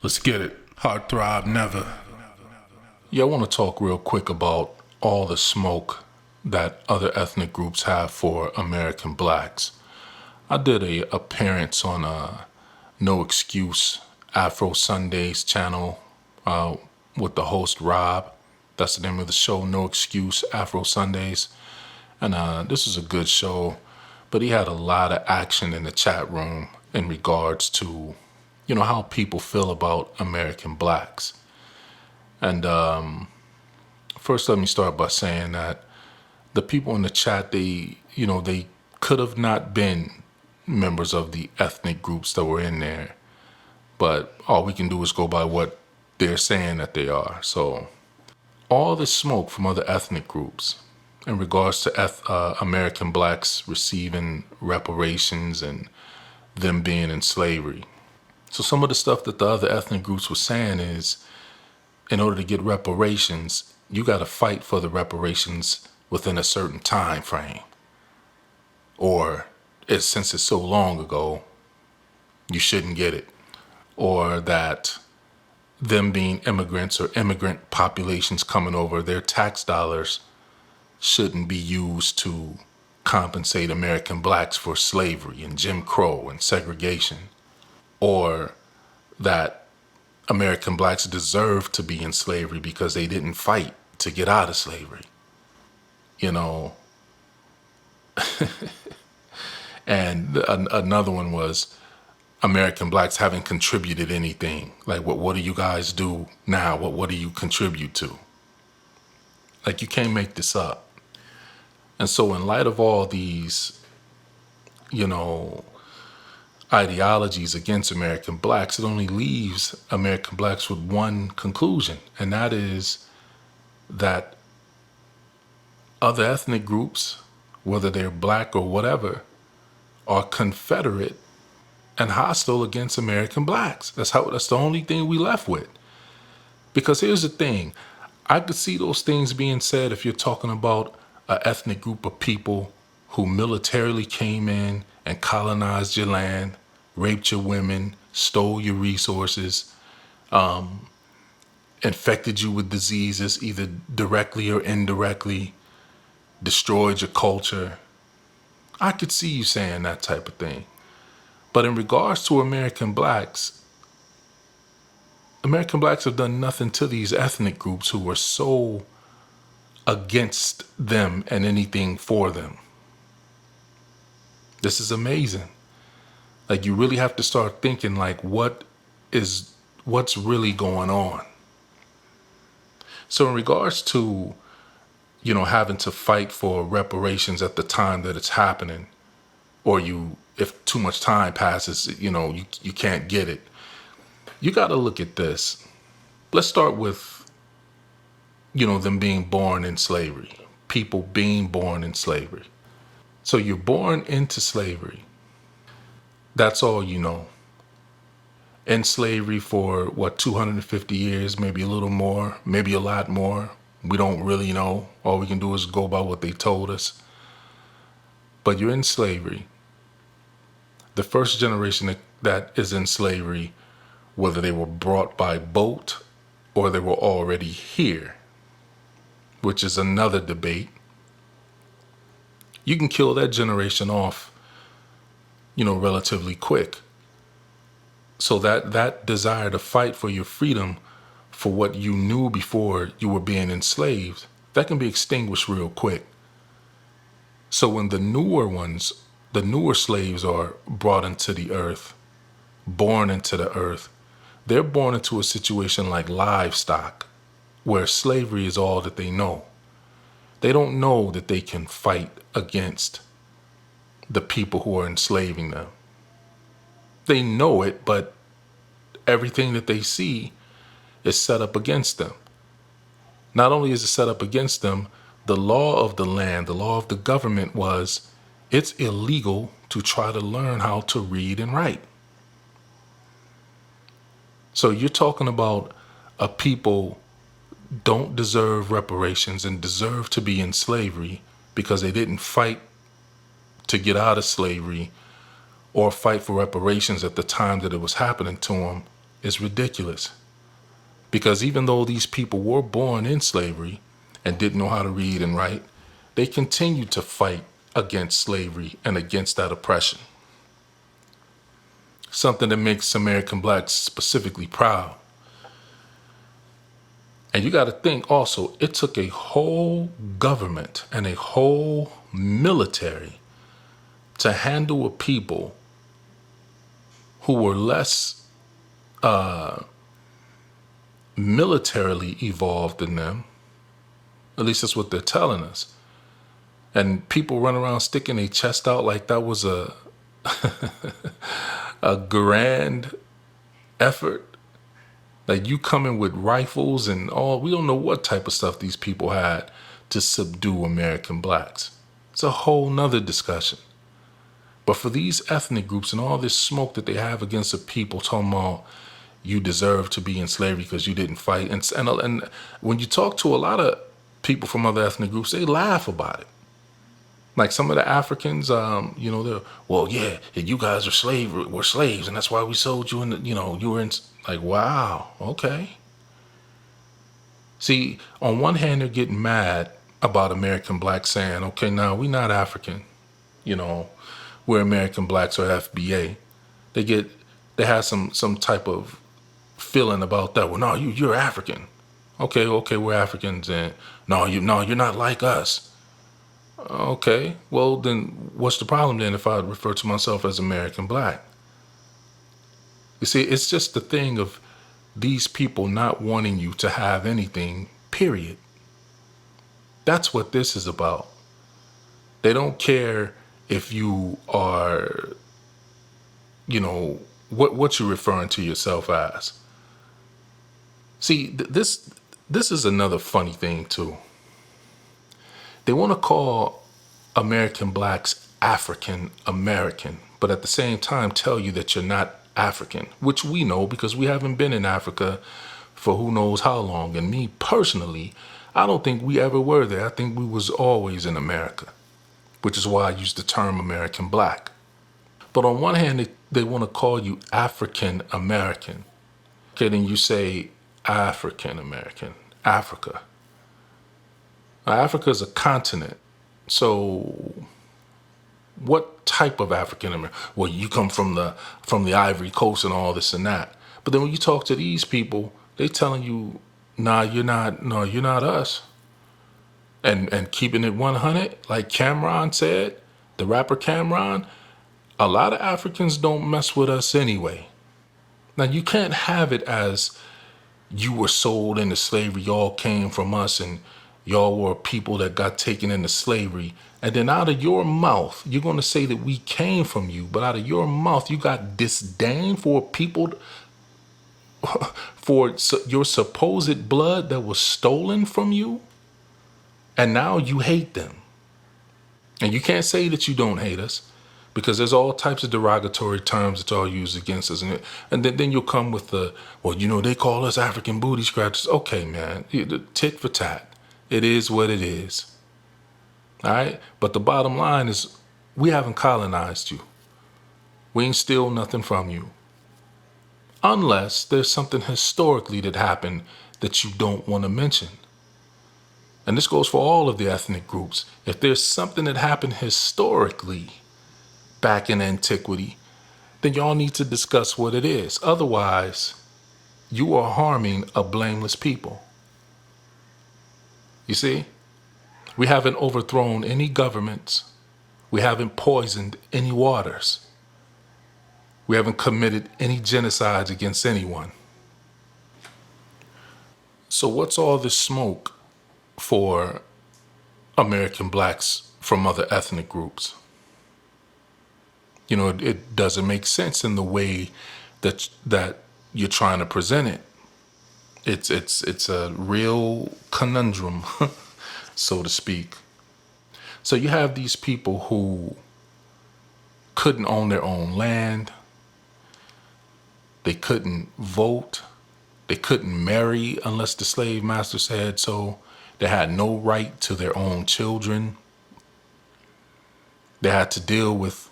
Let's get it. Heart throb never. Yeah, I want to talk real quick about all the smoke that other ethnic groups have for American blacks. I did a appearance on No Excuse Afro Sundays channel with the host Rob. That's the name of the show, No Excuse Afro Sundays. And this is a good show, but he had a lot of action in the chat room in regards to, how people feel about American blacks. And first, let me start by saying that the people in the chat, they could have not been members of the ethnic groups that were in there, but all we can do is go by what they're saying that they are. So all the smoke from other ethnic groups in regards to American blacks receiving reparations and them being in slavery. So some of the stuff that the other ethnic groups were saying is, in order to get reparations, you got to fight for the reparations within a certain time frame. Or since it's so long ago, you shouldn't get it. Or that them being immigrants or immigrant populations coming over, their tax dollars shouldn't be used to compensate American blacks for slavery and Jim Crow and segregation. Or that American blacks deserve to be in slavery because they didn't fight to get out of slavery. And another one was American blacks haven't contributed anything. Like, what do you guys do now? What do you contribute to? Like, you can't make this up. And so in light of all these, ideologies against American blacks, it only leaves American blacks with one conclusion, and that is that other ethnic groups, whether they're black or whatever, are confederate and hostile against American blacks. That's the only thing we left with. Because here's the thing, I could see those things being said if you're talking about an ethnic group of people who militarily came in and colonized your land, raped your women, stole your resources, infected you with diseases, either directly or indirectly, destroyed your culture. I could see you saying that type of thing. But in regards to American blacks have done nothing to these ethnic groups who were so against them and anything for them. This is amazing. Like, you really have to start thinking, like, what's really going on? So in regards to, having to fight for reparations at the time that it's happening, or if too much time passes, you can't get it. You got to look at this. Let's start with, them being born in slavery, people being born in slavery. So you're born into slavery. That's all you know. In slavery for 250 years, maybe a little more, maybe a lot more. We don't really know. All we can do is go by what they told us. But you're in slavery. The first generation that is in slavery, whether they were brought by boat or they were already here, which is another debate. You can kill that generation off, relatively quick. So that desire to fight for your freedom, for what you knew before you were being enslaved, that can be extinguished real quick. So when the newer slaves are brought into the earth, born into the earth, they're born into a situation like livestock, where slavery is all that they know. They don't know that they can fight against the people who are enslaving them. They know it, but everything that they see is set up against them. Not only is it set up against them, the law of the land, the law of the government was, it's illegal to try to learn how to read and write. So you're talking about a people don't deserve reparations and deserve to be in slavery because they didn't fight to get out of slavery or fight for reparations at the time that it was happening to them, is ridiculous. Because even though these people were born in slavery and didn't know how to read and write, they continued to fight against slavery and against that oppression. Something that makes American blacks specifically proud. And you got to think also, it took a whole government and a whole military to handle a people who were less militarily evolved than them. At least that's what they're telling us. And people run around sticking their chest out like that was a a grand effort. Like you coming with rifles and all, we don't know what type of stuff these people had to subdue American blacks. It's a whole nother discussion. But for these ethnic groups and all this smoke that they have against the people talking about you deserve to be in slavery because you didn't fight. And when you talk to a lot of people from other ethnic groups, they laugh about it. Like some of the Africans, they're, well, yeah, you guys were slaves, and that's why we sold you in you were in, like, wow, okay. See, on one hand, they're getting mad about American blacks saying, okay, now we're not African, we're American blacks or FBA. They have some type of feeling about that. Well, no, you're African. Okay, we're Africans, and no, you're not like us. Okay, well then what's the problem then if I refer to myself as American black? You see, it's just the thing of these people not wanting you to have anything, period. That's what this is about. They don't care if you are, what you're referring to yourself as. See, this is another funny thing too. They want to call American blacks African American, but at the same time tell you that you're not African, which we know because we haven't been in Africa for who knows how long. And me personally, I don't think we ever were there. I think we was always in America, which is why I use the term American black. But on one hand, they want to call you African American. Okay, then you say African American, Africa. Now, Africa is a continent. So what type of African American? Well, you come from the Ivory Coast and all this and that. But then when you talk to these people, they telling you, nah, you're not us. And keeping it 100, like Cameron said, the rapper Cameron, a lot of Africans don't mess with us anyway. Now you can't have it as you were sold into slavery, y'all came from us, and y'all were people that got taken into slavery. And then out of your mouth, you're going to say that we came from you, but out of your mouth, you got disdain for people, for your supposed blood that was stolen from you. And now you hate them. And you can't say that you don't hate us, because there's all types of derogatory terms that y'all use against us. And then you'll come with they call us African booty scratchers. Okay, man, tit for tat. It is what it is. All right? But the bottom line is we haven't colonized you. We ain't steal nothing from you. Unless there's something historically that happened that you don't want to mention. And this goes for all of the ethnic groups. If there's something that happened historically back in antiquity, then y'all need to discuss what it is. Otherwise, you are harming a blameless people. You see? We haven't overthrown any governments. We haven't poisoned any waters. We haven't committed any genocides against anyone. So what's all this smoke for American blacks from other ethnic groups? It doesn't make sense in the way that you're trying to present it. It's a real conundrum, so to speak. So you have these people who couldn't own their own land. They couldn't vote. They couldn't marry unless the slave master said so. They had no right to their own children. They had to deal with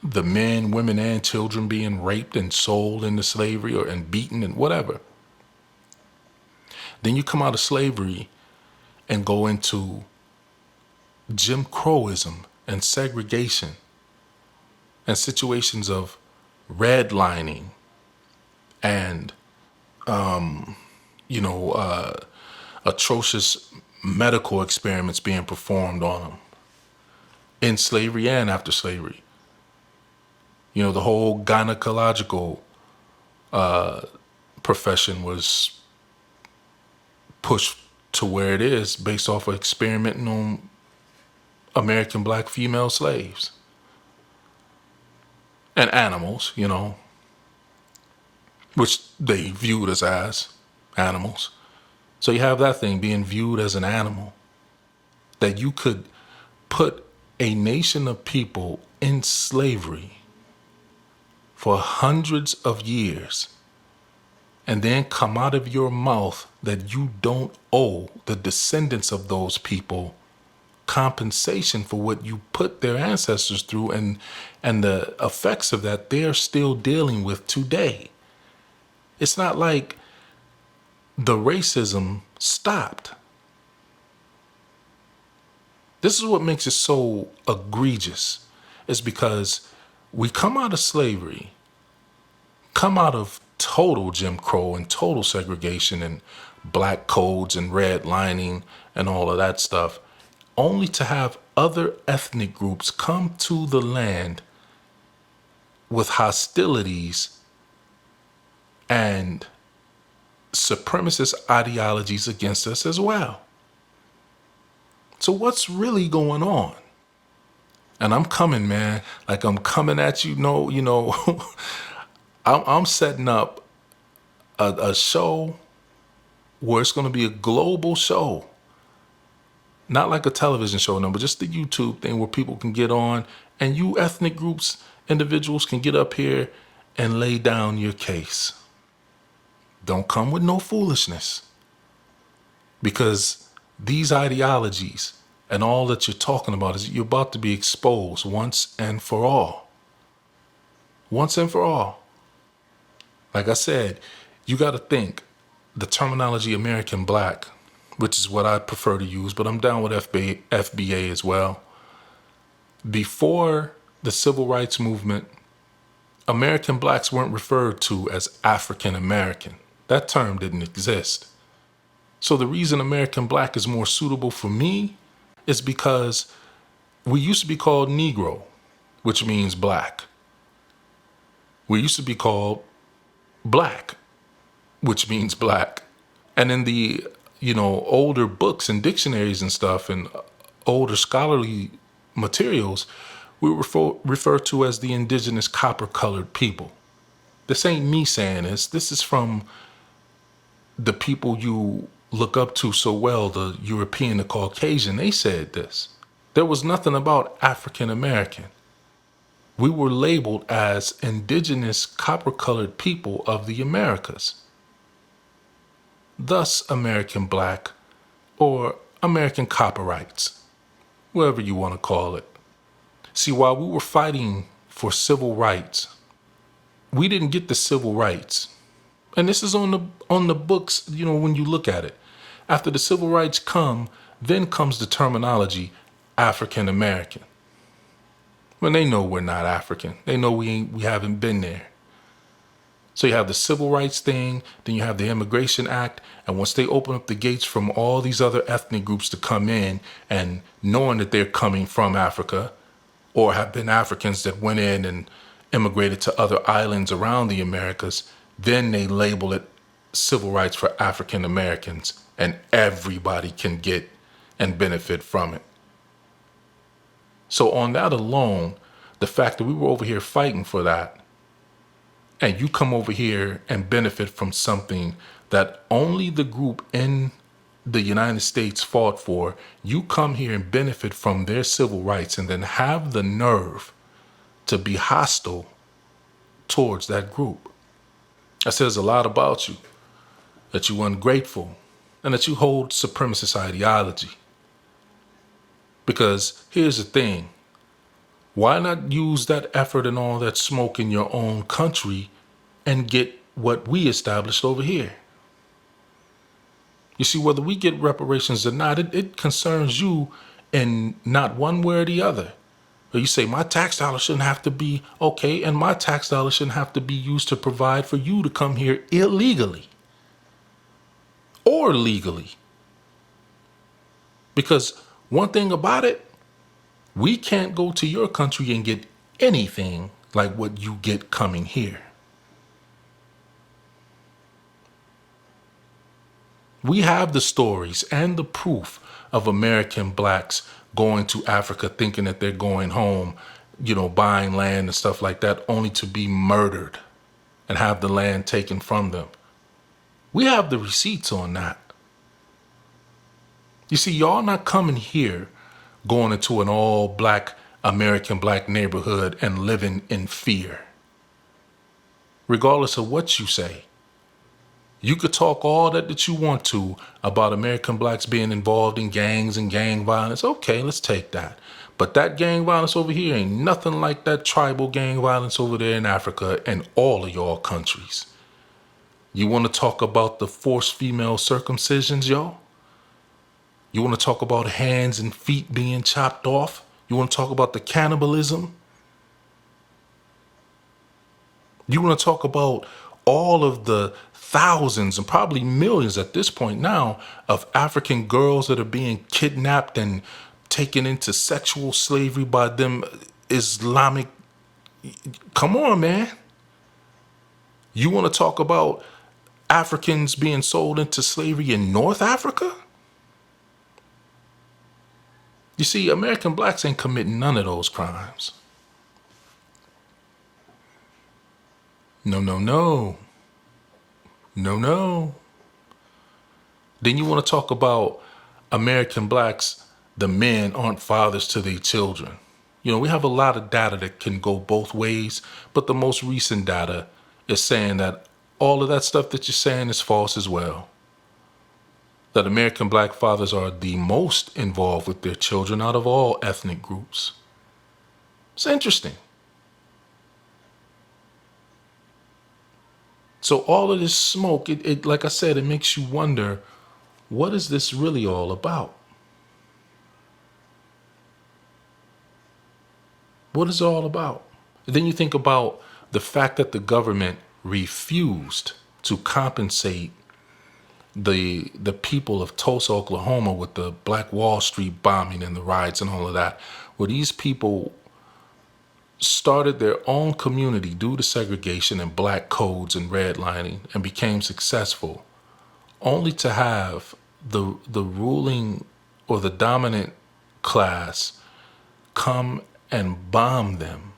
the men, women, and children being raped and sold into slavery and beaten and whatever. Then you come out of slavery and go into Jim Crowism and segregation and situations of redlining and, atrocious medical experiments being performed on them in slavery and after slavery. The whole gynecological profession was pushed to where it is based off of experimenting on American black female slaves and animals, which they viewed as animals. So you have that thing being viewed as an animal, that you could put a nation of people in slavery for hundreds of years and then come out of your mouth that you don't owe the descendants of those people compensation for what you put their ancestors through and the effects of that they're still dealing with today. It's not like the racism stopped. This is what makes it so egregious, is because we come out of slavery, come out of total Jim Crow and total segregation and black codes and redlining and all of that stuff, only to have other ethnic groups come to the land with hostilities and supremacist ideologies against us as well. So what's really going on? And I'm coming, man. Like, I'm coming at you. I'm setting up a show where it's going to be a global show. Not like a television show, no, but just the YouTube thing where people can get on and you ethnic groups, individuals can get up here and lay down your case. Don't come with no foolishness. Because these ideologies and all that you're talking about is you're about to be exposed once and for all. Once and for all. Like I said, you got to think the terminology American black, which is what I prefer to use, but I'm down with FBA as well. Before the civil rights movement, American blacks weren't referred to as African American. That term didn't exist. So the reason American black is more suitable for me is because we used to be called Negro, which means black. We used to be called black, which means black. And in the, older books and dictionaries and stuff and older scholarly materials, we refer to as the indigenous copper-colored people. This ain't me saying this. This is from the people you look up to so well, the European, the Caucasian. They said this. There was nothing about African American. We were labeled as indigenous copper-colored people of the Americas. Thus, American black or American copperites, whatever you want to call it. See, while we were fighting for civil rights, we didn't get the civil rights. And this is on the books, when you look at it. After the civil rights come, then comes the terminology African American. When they know we're not African. They know we haven't been there. So you have the civil rights thing, then you have the Immigration Act, and once they open up the gates from all these other ethnic groups to come in, and knowing that they're coming from Africa, or have been Africans that went in and immigrated to other islands around the Americas, then they label it civil rights for African Americans, and everybody can get and benefit from it. So on that alone, the fact that we were over here fighting for that, and you come over here and benefit from something that only the group in the United States fought for, you come here and benefit from their civil rights and then have the nerve to be hostile towards that group. That says a lot about you, that you're ungrateful, and that you hold supremacist ideology. Because here's the thing, Why not use that effort and all that smoke in your own country and get what we established over here? You see, whether we get reparations or not, it concerns you in not one way or the other. Or you say, my tax dollar shouldn't have to be, okay, and my tax dollar shouldn't have to be used to provide for you to come here illegally or legally. Because one thing about it, we can't go to your country and get anything like what you get coming here. We have the stories and the proof of American blacks going to Africa thinking that they're going home, buying land and stuff like that, only to be murdered and have the land taken from them. We have the receipts on that. You see, y'all not coming here going into an all black American black neighborhood and living in fear. Regardless of what you say. You could talk all that you want to about American blacks being involved in gangs and gang violence. Okay, let's take that. But that gang violence over here ain't nothing like that tribal gang violence over there in Africa and all of y'all countries. You want to talk about the forced female circumcisions, y'all? You want to talk about hands and feet being chopped off? You want to talk about the cannibalism? You want to talk about all of the thousands and probably millions at this point now of African girls that are being kidnapped and taken into sexual slavery by them Islamic. Come on, man. You want to talk about Africans being sold into slavery in North Africa? You see, American blacks ain't committing none of those crimes. No, no, no. No, no. Then you want to talk about American blacks, the men aren't fathers to their children. We have a lot of data that can go both ways, but the most recent data is saying that all of that stuff that you're saying is false as well. That American black fathers are the most involved with their children out of all ethnic groups. It's interesting. So all of this smoke, it like I said, it makes you wonder, what is this really all about? What is it all about? And then you think about the fact that the government refused to compensate the people of Tulsa, Oklahoma with the Black Wall Street bombing and the riots and all of that, where these people started their own community due to segregation and black codes and redlining and became successful, only to have the ruling or the dominant class come and bomb them.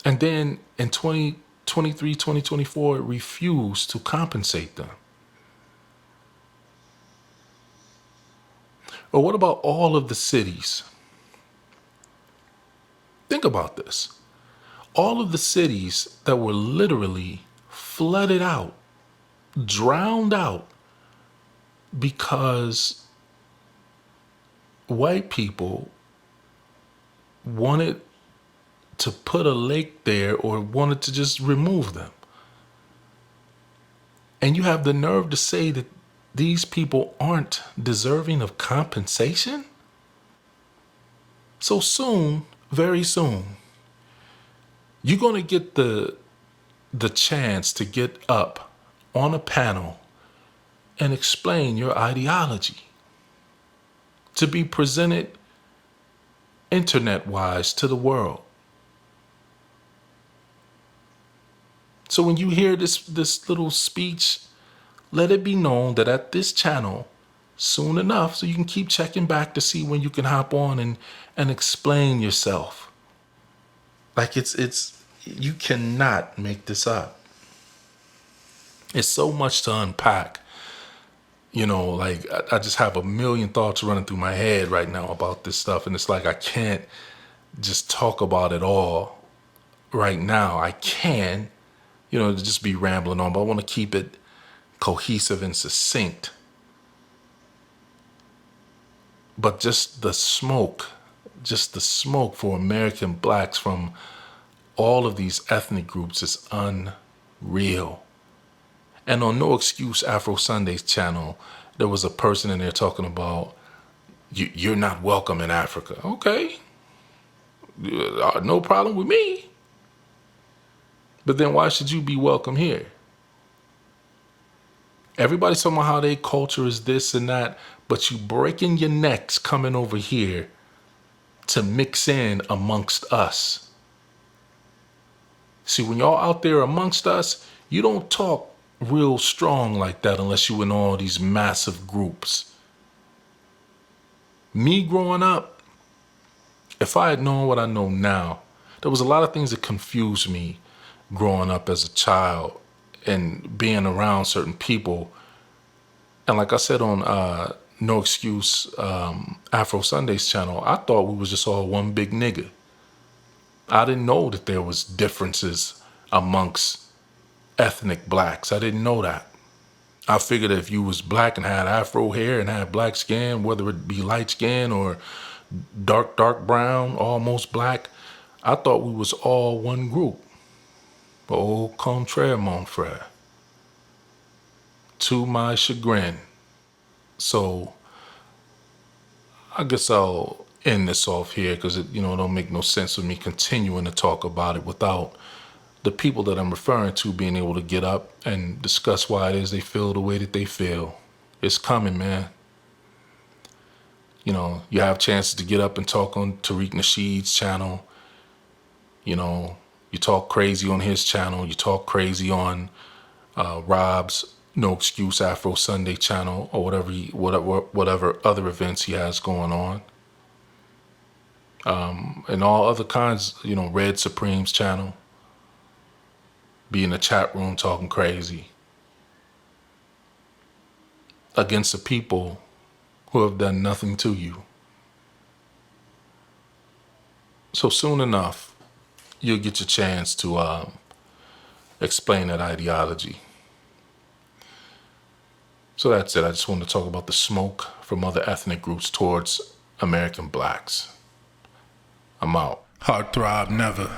And then in 2023, 2024, it refused to compensate them. Or what about all of the cities? Think about this. All of the cities that were literally flooded out, drowned out, because white people wanted to put a lake there or wanted to just remove them. And you have the nerve to say that these people aren't deserving of compensation? So soon, very soon, you're going to get the chance to get up on a panel and explain your ideology, to be presented internet-wise to the world. So when you hear this little speech, let it be known that at this channel, soon enough, so you can keep checking back to see when you can hop on and explain yourself. Like it's you cannot make this up. It's so much to unpack. Like I just have a million thoughts running through my head right now about this stuff. And it's like I can't just talk about it all right now. I can, just be rambling on, but I want to keep it cohesive and succinct. But just the smoke just the smoke for American blacks from all of these ethnic groups is unreal. And on No Excuse Afro Sundays channel, there was a person in there talking about, you're not welcome in Africa. Okay, no problem with me. But then why should you be welcome here? Everybody's talking about how their culture is this and that, but you breaking your necks coming over here to mix in amongst us. See, when y'all out there amongst us, you don't talk real strong like that unless you in all these massive groups. Me growing up, if I had known what I know now, there was a lot of things that confused me growing up as a child and being around certain people. And like I said on No Excuse Afro Sundays channel, I thought we was just all one big nigga. I didn't know that there was differences amongst ethnic blacks. I didn't know that. I figured if you was black and had afro hair and had black skin, whether it be light skin or dark brown, almost black, I thought we was all one group. But au contraire, mon frère. To my chagrin. So I guess I'll end this off here because it don't make no sense with me continuing to talk about it without the people that I'm referring to being able to get up and discuss why it is they feel the way that they feel. It's coming, man. You have chances to get up and talk on Tariq Nasheed's channel. You talk crazy on his channel. You talk crazy on Rob's No Excuse Afro Sunday channel or whatever other events he has going on. And all other kinds, Red Supreme's channel. Be in the chat room talking crazy against the people who have done nothing to you. So soon enough, you'll get your chance to explain that ideology. So that's it. I just wanted to talk about the smoke from other ethnic groups towards American blacks. I'm out. Throb never.